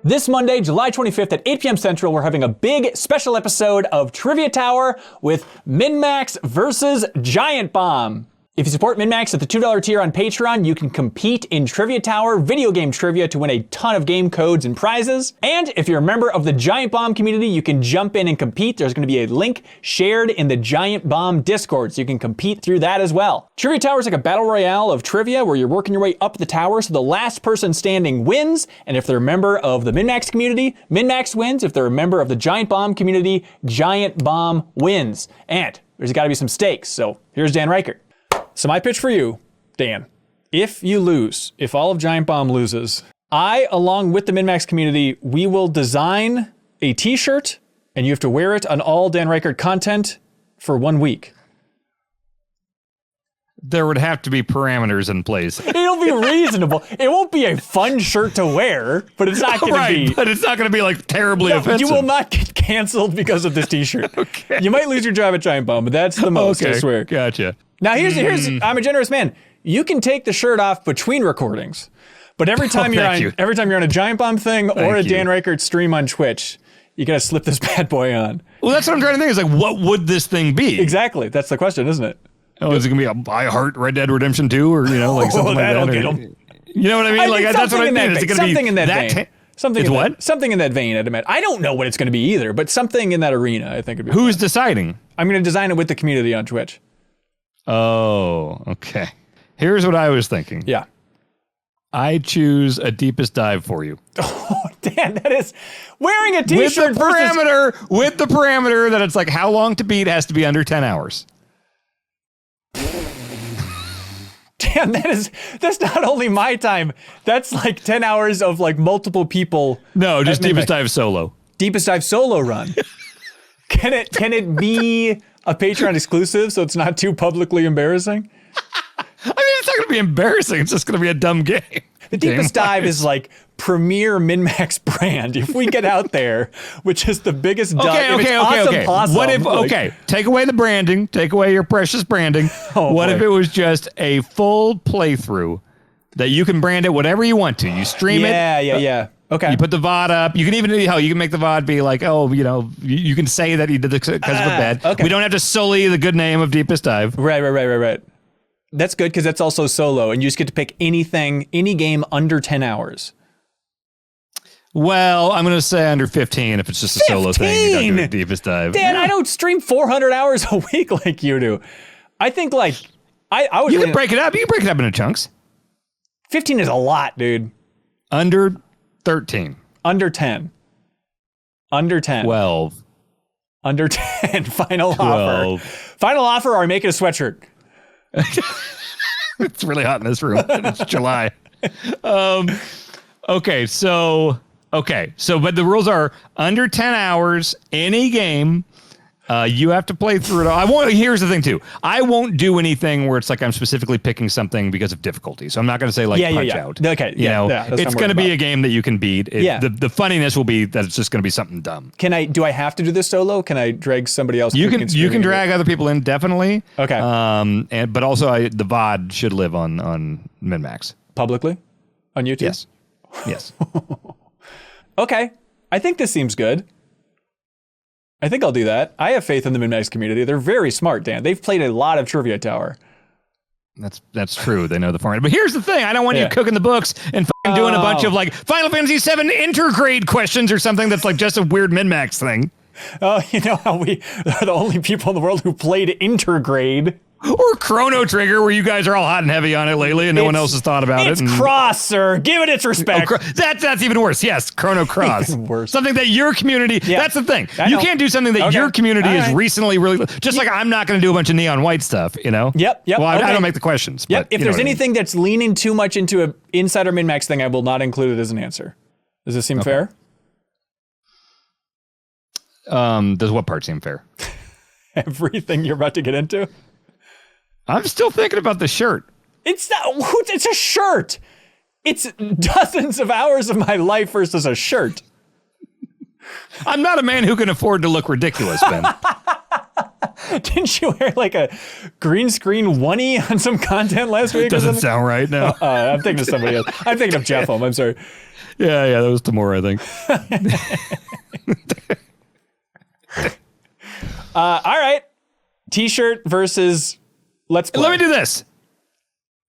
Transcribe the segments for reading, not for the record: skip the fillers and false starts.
This Monday, July 25th at 8 p.m. Central, we're having a big special episode of Trivia Tower with MinnMax versus Giant Bomb. If you support MinnMax at the $2 tier on Patreon, you can compete in Trivia Tower video game trivia to win a ton of game codes and prizes. And if you're a member of the Giant Bomb community, you can jump in and compete. There's going to be a link shared in the Giant Bomb Discord, so you can compete through that as well. Trivia Tower is like a battle royale of trivia where you're working your way up the tower, so the last person standing wins. And if they're a member of the MinnMax community, MinnMax wins. If they're a member of the Giant Bomb community, Giant Bomb wins. And there's got to be some stakes, so here's Dan Reichert. So my pitch for you, Dan, if you lose, if all of Giant Bomb loses, I, along with the MinnMax community, we will design a t-shirt and you have to wear it on all Dan Reichert content for 1 week. There would have to be parameters in place. It'll be reasonable. It won't be a fun shirt to wear, but it's not going to be. But it's not going to be like terribly offensive. You will not get canceled because of this t-shirt. Okay. You might lose your job at Giant Bomb, but that's the most, I swear. Gotcha. Now here's I'm a generous man. You can take the shirt off between recordings, but every time you're on a Giant Bomb thing or a Dan Reichert stream on Twitch, you gotta slip this bad boy on. Well, that's what I'm trying to think. Is like, what would this thing be? Exactly. That's the question, isn't it? Oh, is it gonna be a I Heart Red Dead Redemption 2 or something like that? You know what I mean? Like that's what I mean. Is it gonna something be in that vein? Something in that vein, I'd imagine. I don't know what it's gonna be either, but something in that arena, I think it'd be. Who's deciding? I'm gonna design it with the community on Twitch. Oh, okay. Here's what I was thinking. Yeah. I choose a deepest dive for you. Oh, Dan, that is wearing a t-shirt with the parameter that it's like how long to beat has to be under 10 hours. Dan, that's not only my time. That's like 10 hours of like multiple people. No, just deepest dive solo. Deepest dive solo run. Can it be a Patreon exclusive so it's not too publicly embarrassing? I mean, it's not going to be embarrassing. It's just going to be a dumb game. The deepest dive is like premier MinnMax brand. If we get out there, which is the biggest dive, okay. What if, take away the branding, take away your precious branding. What if it was just a full playthrough that you can brand it whatever you want to? You stream it. Yeah. Okay. You put the VOD up. You can even you can make the VOD be like, you can say that you did it because of a bed. Okay. We don't have to sully the good name of Deepest Dive. Right. That's good because that's also solo, and you just get to pick any game under 10 hours. Well, I'm going to say under 15 if it's just a solo thing. You don't do a Deepest Dive. Dan, I don't stream 400 hours a week like you do. I think like I would. You can break it up. You can break it up into chunks. 15 is a lot, dude. Under 13. Under 10. Under 10. 12. Under 10. Final offer. Final offer or make it a sweatshirt. It's really hot in this room. It's July. Okay, so but the rules are under 10 hours, any game. You have to play through it all. Here's the thing too. I won't do anything where it's like I'm specifically picking something because of difficulty. So I'm not going to say like Punch Out. Okay. It's going to be a game that you can beat. The funniness will be that it's just going to be something dumb. Do I have to do this solo? Can I drag somebody else? You can drag other people in, definitely. Okay. But also the VOD should live on MinnMax. Publicly? On YouTube? Yes. Okay. I think this seems good. I think I'll do that. I have faith in the MinnMax community. They're very smart, Dan. They've played a lot of Trivia Tower. That's true. They know the format. But here's the thing. I don't want you cooking the books and doing a bunch of like Final Fantasy VII intergrade questions or something that's like just a weird MinnMax thing. Oh, you know how we are the only people in the world who played intergrade. Or Chrono Trigger, where you guys are all hot and heavy on it lately, and no one else has thought about it. It's Cross, sir. Give it its respect. That's even worse. Yes, Chrono Cross. Even worse. Something that your community. Yeah. That's the thing. You can't do something that your community is recently really. Just like I'm not going to do a bunch of Neon White stuff. Yep. Well, I don't make the questions. Yep. But, if there's anything that's leaning too much into an Insider MinnMax thing, I will not include it as an answer. Does this seem fair? Does what part seem fair? Everything you're about to get into. I'm still thinking about the shirt. It's a shirt. It's dozens of hours of my life versus a shirt. I'm not a man who can afford to look ridiculous, Ben. Didn't you wear like a green screen oneie on some content last week? Doesn't sound right now. I'm thinking of somebody else. I'm thinking of Jeff Holm. I'm sorry. Yeah, that was tomorrow, I think. All right. T-shirt versus let's play. Let me do this.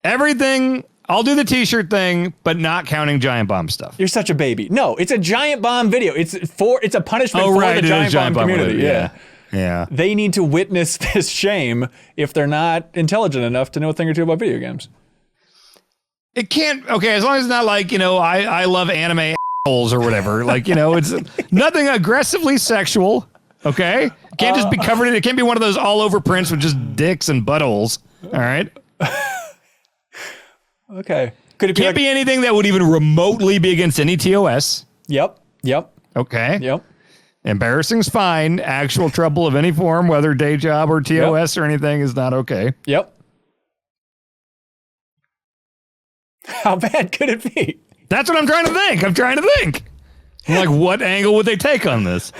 Everything, I'll do the T-shirt thing, but not counting Giant Bomb stuff. You're such a baby. No, it's a Giant Bomb video. It's a punishment for the Giant Bomb community. Yeah. They need to witness this shame if they're not intelligent enough to know a thing or two about video games. It can't, okay, as long as it's not like, I love anime assholes or whatever. Like, it's nothing aggressively sexual, okay? It can't just be covered in, it can't be one of those all over prints with just dicks and buttholes, all right? Okay. Could it can't be anything that would even remotely be against any TOS. Yep. Okay. Yep. Embarrassing's fine. Actual trouble of any form, whether day job or TOS or anything, is not okay. Yep. How bad could it be? That's what I'm trying to think. I'm like, what angle would they take on this?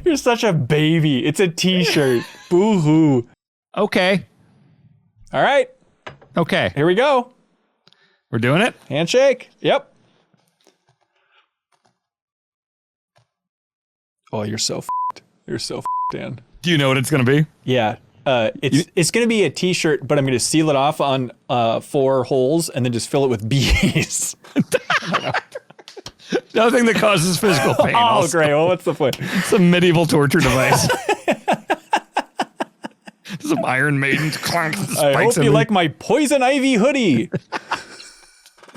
You're such a baby. It's a T-shirt. Boo-hoo. Okay. All right. Okay. Here we go. We're doing it? Handshake. Yep. Oh, you're so f***ed. You're so f***ed, Dan. Do you know what it's going to be? Yeah. It's going to be a T-shirt, but I'm going to seal it off on 4 holes and then just fill it with bees. Nothing that causes physical pain. Oh, also. great. Well, what's the point? It's a medieval torture device. Some Iron Maidens clank. I hope you like my poison ivy hoodie.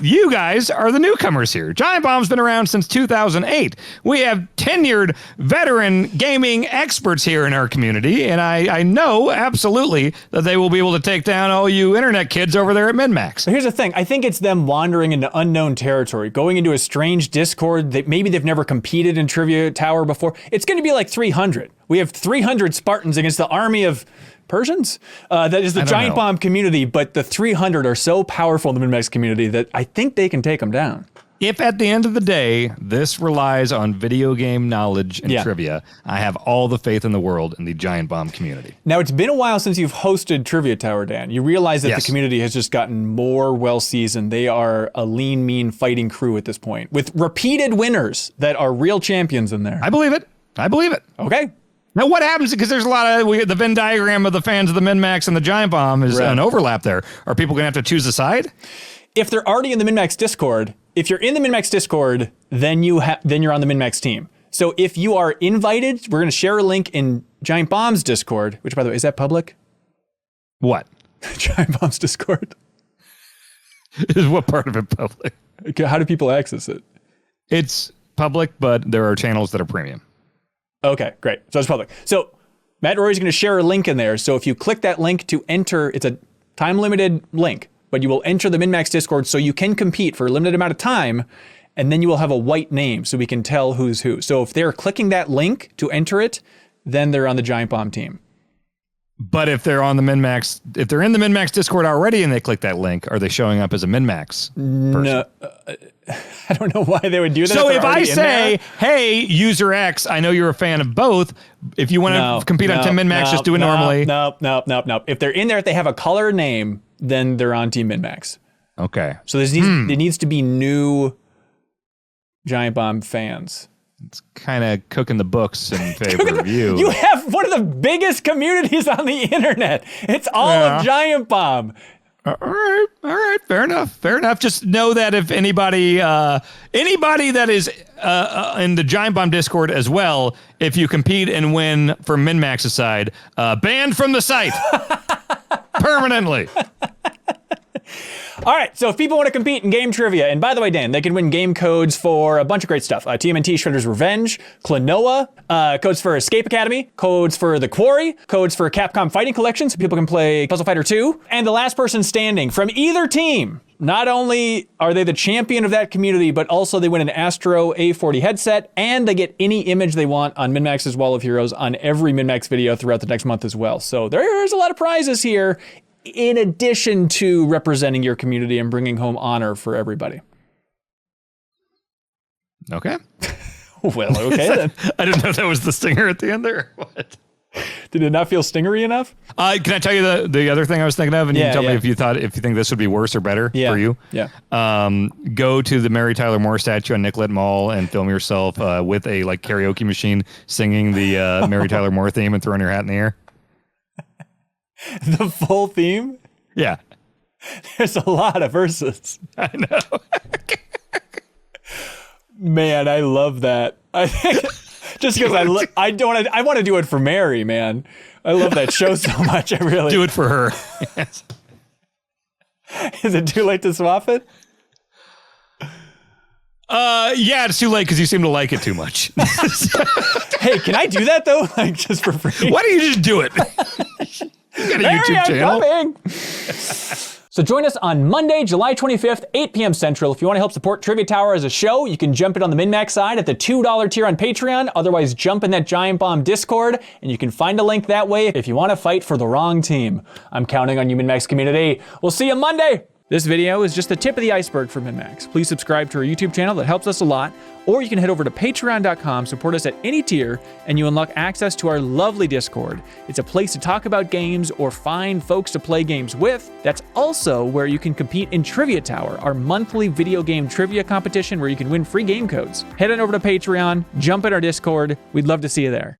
You guys are the newcomers here. Giant Bomb's been around since 2008. We have tenured veteran gaming experts here in our community, and I know absolutely that they will be able to take down all you internet kids over there at MinnMax. So here's the thing. I think it's them wandering into unknown territory, going into a strange Discord that maybe they've never competed in Trivia Tower before. It's going to be like 300. We have 300 Spartans against the army of Persians? That is the Giant Bomb community, but the 300 are so powerful in the MinnMax community that I think they can take them down. If at the end of the day, this relies on video game knowledge and trivia, I have all the faith in the world in the Giant Bomb community. Now, it's been a while since you've hosted Trivia Tower, Dan. You realize that the community has just gotten more well-seasoned. They are a lean, mean fighting crew at this point, with repeated winners that are real champions in there. I believe it. Okay. Now, what happens, because there's a lot of, the Venn diagram of the fans of the MinnMax and the Giant Bomb is an overlap there. Are people going to have to choose a side? If they're already in the MinnMax Discord, if you're in the MinnMax Discord, then you're on the MinnMax team. So if you are invited, we're going to share a link in Giant Bomb's Discord, which, by the way, is that public? What? Giant Bomb's Discord. Is what part of it public? How do people access it? It's public, but there are channels that are premium. Okay, great. So it's public. So Matt Rory's going to share a link in there. So if you click that link to enter, it's a time-limited link, but you will enter the MinnMax Discord so you can compete for a limited amount of time, and then you will have a white name so we can tell who's who. So if they're clicking that link to enter it, then they're on the Giant Bomb team. But if they're on the MinnMax, if they're in the MinnMax Discord already and they click that link, are they showing up as a MinnMax person? No, I don't know why they would do that. So if I say, hey, user X, I know you're a fan of both. If you want to compete on Team MinnMax, just do it normally. No. If they're in there, if they have a color name, then they're on Team MinnMax. Okay. So there needs to be new Giant Bomb fans. It's kind of cooking the books in favor of you. You have one of the biggest communities on the internet. It's all of Giant Bomb. All right, fair enough. Just know that if anybody that is in the Giant Bomb Discord as well, if you compete and win from MinnMax's side, banned from the site permanently. All right, so if people want to compete in game trivia, and by the way, Dan, they can win game codes for a bunch of great stuff. TMNT Shredder's Revenge, Klonoa, codes for Escape Academy, codes for The Quarry, codes for Capcom Fighting Collection, so people can play Puzzle Fighter 2, and the last person standing from either team. Not only are they the champion of that community, but also they win an Astro A40 headset, and they get any image they want on MinnMax's Wall of Heroes on every MinnMax video throughout the next month as well. So there's a lot of prizes here, in addition to representing your community and bringing home honor for everybody. Okay. Well, okay then. I didn't know that was the stinger at the end there. What? Did it not feel stingery enough? Can I tell you the other thing I was thinking of, and you can tell me if you think this would be worse or better for you? Yeah. Go to the Mary Tyler Moore statue on Nicollet Mall and film yourself with a like karaoke machine singing the Mary Tyler Moore theme and throwing your hat in the air. The full theme? Yeah. There's a lot of verses. I know. Man, I love that. I think just because I want to do it for Mary, man. I love that show so much. I really do it for her. Yes. Is it too late to swap it? Yeah, it's too late because you seem to like it too much. Hey, can I do that though? Like just for free? Why don't you just do it? You got a Mary, YouTube channel. I'm coming. So join us on Monday, July 25th, 8 p.m. Central. If you want to help support Trivia Tower as a show, you can jump it on the MinnMax side at the $2 tier on Patreon. Otherwise, jump in that Giant Bomb Discord, and you can find a link that way if you want to fight for the wrong team. I'm counting on you, MinnMax community. We'll see you Monday. This video is just the tip of the iceberg for MinnMax. Please subscribe to our YouTube channel. That helps us a lot. Or you can head over to patreon.com, support us at any tier, and you unlock access to our lovely Discord. It's a place to talk about games or find folks to play games with. That's also where you can compete in Trivia Tower, our monthly video game trivia competition where you can win free game codes. Head on over to Patreon, jump in our Discord. We'd love to see you there.